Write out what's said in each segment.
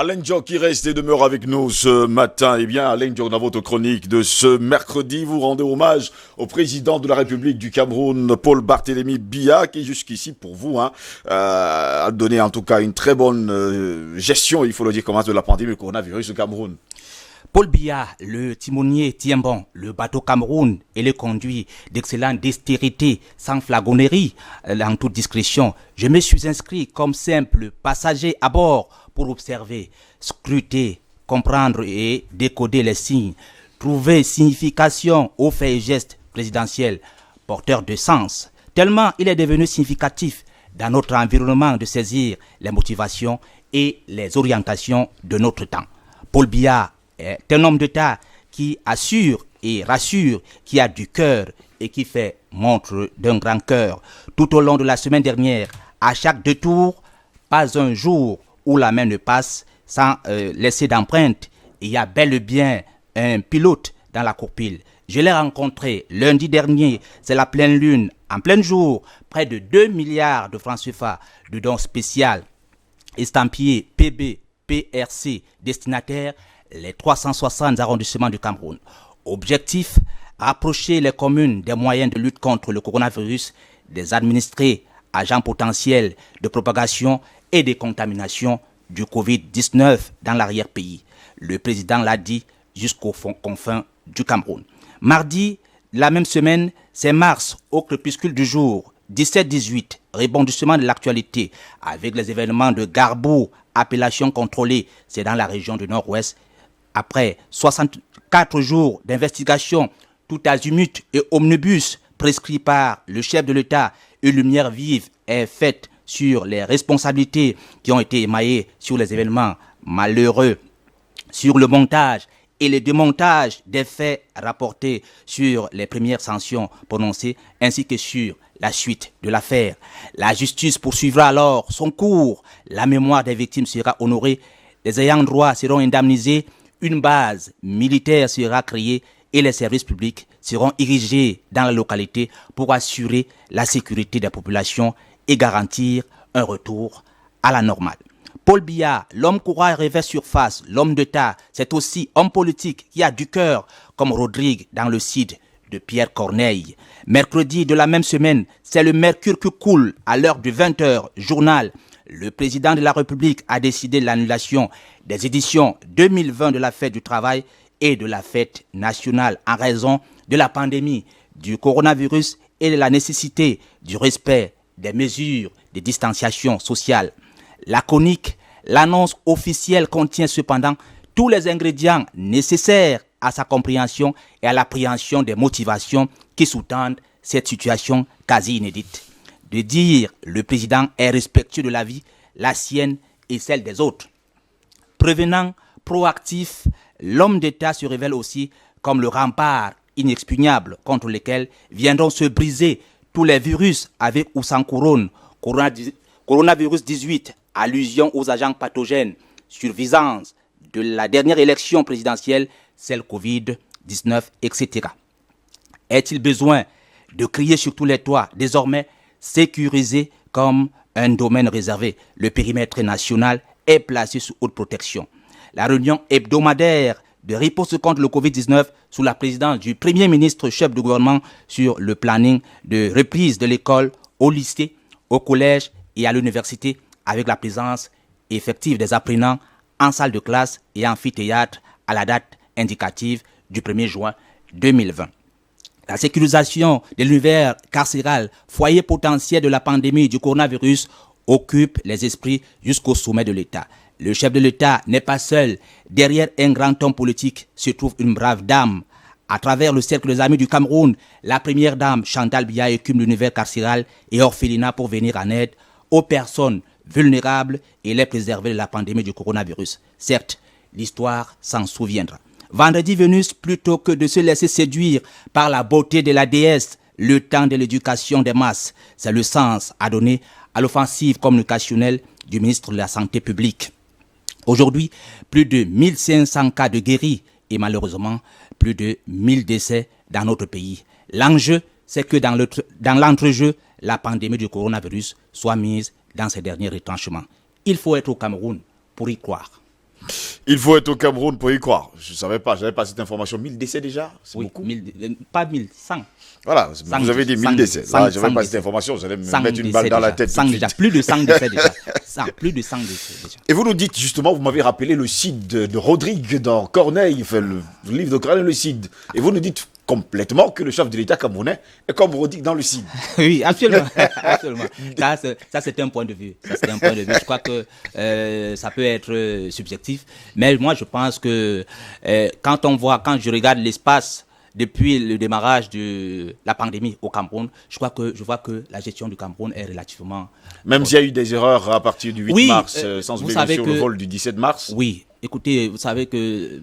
Alain Diop qui reste et demeure avec nous ce matin. Eh bien, Alain Diop, dans votre chronique de ce mercredi, vous rendez hommage au président de la République du Cameroun, Paul Barthélémy Biya, qui jusqu'ici, pour vous, a donné en tout cas une très bonne gestion, il faut le dire, comment de la pandémie du coronavirus au Cameroun. Paul Biya, le timonier tient bon le bateau Cameroun et le conduit d'excellente dextérité, sans flagornerie, en toute discrétion. Je me suis inscrit comme simple passager à bord pour observer, scruter, comprendre et décoder les signes, trouver signification aux faits et gestes présidentiels, porteurs de sens, tellement il est devenu significatif dans notre environnement de saisir les motivations et les orientations de notre temps. Paul Biya est un homme d'État qui assure et rassure, qui a du cœur et qui fait montre d'un grand cœur. Tout au long de la semaine dernière, à chaque détour, pas un jour où la main ne passe sans laisser d'empreinte. Il y a bel et bien un pilote dans la courpile. Je l'ai rencontré lundi dernier, c'est la pleine lune, en plein jour, près de 2 milliards de francs CFA de dons spéciaux, estampillés PB, PRC, destinataire les 360 arrondissements du Cameroun. Objectif, rapprocher les communes des moyens de lutte contre le coronavirus, des administrés, agents potentiels de propagation et de contamination du Covid-19 dans l'arrière-pays. Le président l'a dit jusqu'aux confins du Cameroun. Mardi, la même semaine, c'est mars, au crépuscule du jour, 17-18, rebondissement de l'actualité avec les événements de Garbou, appellation contrôlée, c'est dans la région du Nord-Ouest. Après 64 jours d'investigation, tout azimut et omnibus prescrit par le chef de l'État, une lumière vive est faite sur les responsabilités qui ont été émaillées sur les événements malheureux, sur le montage et le démontage des faits rapportés, sur les premières sanctions prononcées ainsi que sur la suite de l'affaire. La justice poursuivra alors son cours, la mémoire des victimes sera honorée, les ayants droit seront indemnisés, une base militaire sera créée et les services publics seront érigés dans la localité pour assurer la sécurité des populations et garantir un retour à la normale. Paul Biya, l'homme courage revêt surface, l'homme d'État, c'est aussi homme politique qui a du cœur, comme Rodrigue dans le Cid de Pierre Corneille. Mercredi de la même semaine, c'est le mercure qui coule à l'heure de 20h, journal. Le président de la République a décidé l'annulation des éditions 2020 de la Fête du Travail et de la Fête nationale en raison de la pandémie du coronavirus et de la nécessité du respect des mesures de distanciation sociale. Laconique, l'annonce officielle contient cependant tous les ingrédients nécessaires à sa compréhension et à l'appréhension des motivations qui sous-tendent cette situation quasi inédite. De dire le président est respectueux de la vie, la sienne et celle des autres. Prévenant, proactif, l'homme d'État se révèle aussi comme le rempart inexpugnable contre lequel viendront se briser tous les virus avec ou sans couronne. Coronavirus 18, allusion aux agents pathogènes, surveillance de la dernière élection présidentielle, celle Covid-19, etc. Est-il besoin de crier sur tous les toits, désormais sécurisé comme un domaine réservé? Le périmètre national est placé sous haute protection. La réunion hebdomadaire de riposte contre le Covid-19 sous la présidence du Premier ministre chef du gouvernement sur le planning de reprise de l'école au lycée, au collège et à l'université avec la présence effective des apprenants en salle de classe et amphithéâtre à la date indicative du 1er juin 2020. La sécurisation de l'univers carcéral, foyer potentiel de la pandémie du coronavirus, occupe les esprits jusqu'au sommet de l'État. Le chef de l'État n'est pas seul. Derrière un grand homme politique se trouve une brave dame. À travers le cercle des amis du Cameroun, la première dame Chantal Biya écume l'univers carcéral et orphelinat pour venir en aide aux personnes vulnérables et les préserver de la pandémie du coronavirus. Certes, l'histoire s'en souviendra. Vendredi Vénus, plutôt que de se laisser séduire par la beauté de la déesse, le temps de l'éducation des masses, c'est le sens à donner à l'offensive communicationnelle du ministre de la Santé publique. Aujourd'hui, plus de 1500 cas de guéris et malheureusement plus de 1000 décès dans notre pays. L'enjeu, c'est que dans l'entrejeu, la pandémie du coronavirus soit mise dans ses derniers retranchements. Il faut être au Cameroun pour y croire. Il faut être au Cameroun pour y croire. Je savais pas, j'avais pas cette information. 1000 décès déjà, c'est Oui, beaucoup. pas 1000, 100. Voilà, vous avez dit 1000 décès. Là, j'avais pas cette décès. information, vous allez me 100 mettre une balle dans la tête. 100 tout de déjà, suite. plus de 100 décès déjà. Plus de 100 décès déjà. Et vous nous dites justement, vous m'avez rappelé le Cid de Rodrigue dans Corneille, enfin, le livre de Corneille, le Cid. Et vous nous dites complètement que le chef de l'État camerounais est comme Rodrigue dans le Cid. Oui, absolument. Absolument. Ça, c'est un point de vue. Je crois que ça peut être subjectif. Mais moi, je pense que quand je regarde l'espace depuis le démarrage de la pandémie au Cameroun, je vois que la gestion du Cameroun est relativement... Même s'il y a eu des erreurs à partir du 8 mars, sans oublier bien sûr le vol du 17 mars. Oui, écoutez, vous savez que...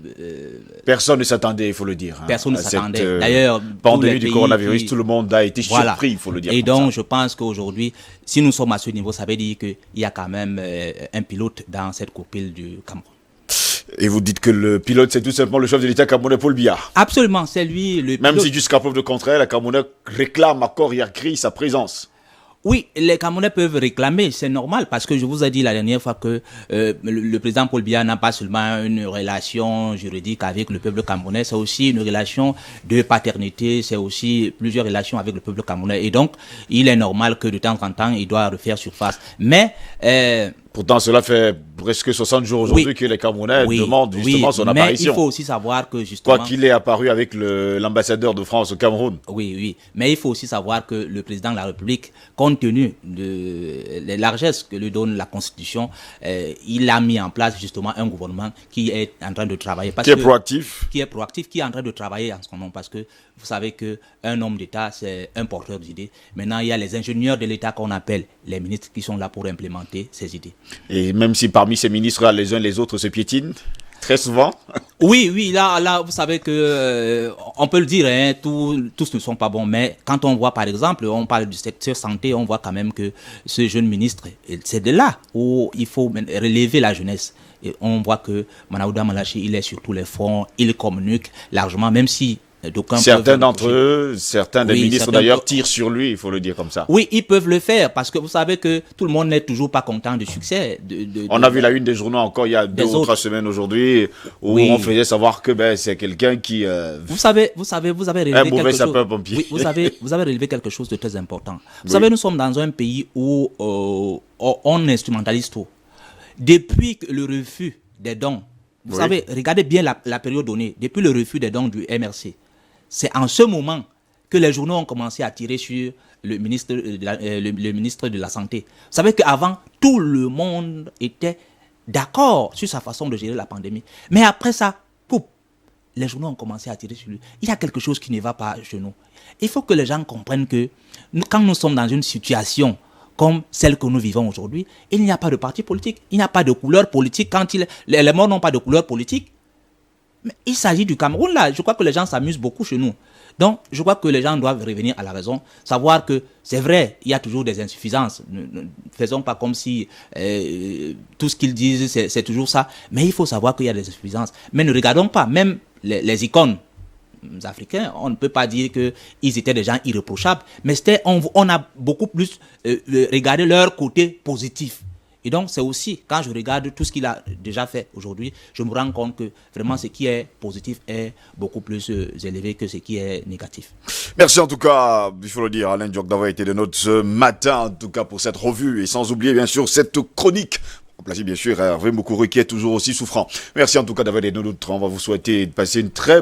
personne ne s'attendait, il faut le dire. Personne ne s'attendait. Cette D'ailleurs, pandémie du coronavirus, tout le monde a été surpris, il faut le dire. Et donc, je pense qu'aujourd'hui, si nous sommes à ce niveau, ça veut dire qu'il y a quand même un pilote dans cette copile du Cameroun. Et vous dites que le pilote, c'est tout simplement le chef de l'État camerounais, Paul Biya. Absolument, c'est lui le pilote. Même si jusqu'à preuve de contraire, les Camerounais réclament à corps et à cri sa présence. Oui, les Camerounais peuvent réclamer, c'est normal, parce que je vous ai dit la dernière fois que le président Paul Biya n'a pas seulement une relation juridique avec le peuple camerounais, c'est aussi une relation de paternité, c'est aussi plusieurs relations avec le peuple camerounais. Et donc, il est normal que de temps en temps, il doit refaire surface. Mais... pourtant, cela fait presque 60 jours aujourd'hui que les Camerounais demandent justement son apparition. Mais il faut aussi savoir que justement... Quoi qu'il ait apparu avec l'ambassadeur de France au Cameroun. Oui. Mais il faut aussi savoir que le président de la République, compte tenu de les largesses que lui donne la Constitution, il a mis en place justement un gouvernement qui est en train de travailler. Qui est proactif. Qui est en train de travailler en ce moment. Parce que vous savez qu'un homme d'État, c'est un porteur d'idées. Maintenant, il y a les ingénieurs de l'État qu'on appelle les ministres qui sont là pour implémenter ces idées. Et même si parmi ces ministres-là, les uns les autres se piétinent, très souvent. Oui, là, vous savez que, on peut le dire, hein, tous ne sont pas bons, mais quand on voit, par exemple, on parle du secteur santé, on voit quand même que ce jeune ministre, c'est de là où il faut relever la jeunesse. Et on voit que Manaouda Malachi, il est sur tous les fronts, il communique largement, même si certains d'entre eux, certains des ministres d'ailleurs tirent sur lui, il faut le dire comme ça. Oui, ils peuvent le faire parce que vous savez que tout le monde n'est toujours pas content du succès. On a vu la une des journaux encore il y a 2 ou 3 semaines aujourd'hui où on faisait savoir que c'est quelqu'un qui... Vous avez relevé quelque chose. Sapeur-pompier. Oui, vous avez relevé quelque chose de très important. Vous savez, nous sommes dans un pays où on instrumentalise tout. Depuis le refus des dons, vous savez, regardez bien la période donnée, depuis le refus des dons du MRC, c'est en ce moment que les journaux ont commencé à tirer sur le ministre de la Santé. Vous savez qu'avant, tout le monde était d'accord sur sa façon de gérer la pandémie. Mais après ça, les journaux ont commencé à tirer sur lui. Il y a quelque chose qui ne va pas chez nous. Il faut que les gens comprennent que quand nous sommes dans une situation comme celle que nous vivons aujourd'hui, il n'y a pas de parti politique, il n'y a pas de couleur politique. Quand les morts n'ont pas de couleur politique, mais il s'agit du Cameroun là. Je crois que les gens s'amusent beaucoup chez nous. Donc, je crois que les gens doivent revenir à la raison, savoir que c'est vrai, il y a toujours des insuffisances. Ne faisons pas comme si tout ce qu'ils disent, c'est toujours ça. Mais il faut savoir qu'il y a des insuffisances. Mais ne regardons pas, même les icônes africains, on ne peut pas dire qu'ils étaient des gens irréprochables, mais on a beaucoup plus regardé leur côté positif. Et donc, c'est aussi, quand je regarde tout ce qu'il a déjà fait aujourd'hui, je me rends compte que vraiment ce qui est positif est beaucoup plus élevé que ce qui est négatif. Merci en tout cas, il faut le dire, Alain Diok d'avoir été de notre ce matin, en tout cas pour cette revue, et sans oublier bien sûr cette chronique. Remplacé bien sûr Hervé Moukourou qui est toujours aussi souffrant. Merci en tout cas d'avoir été de notre. On va vous souhaiter de passer une très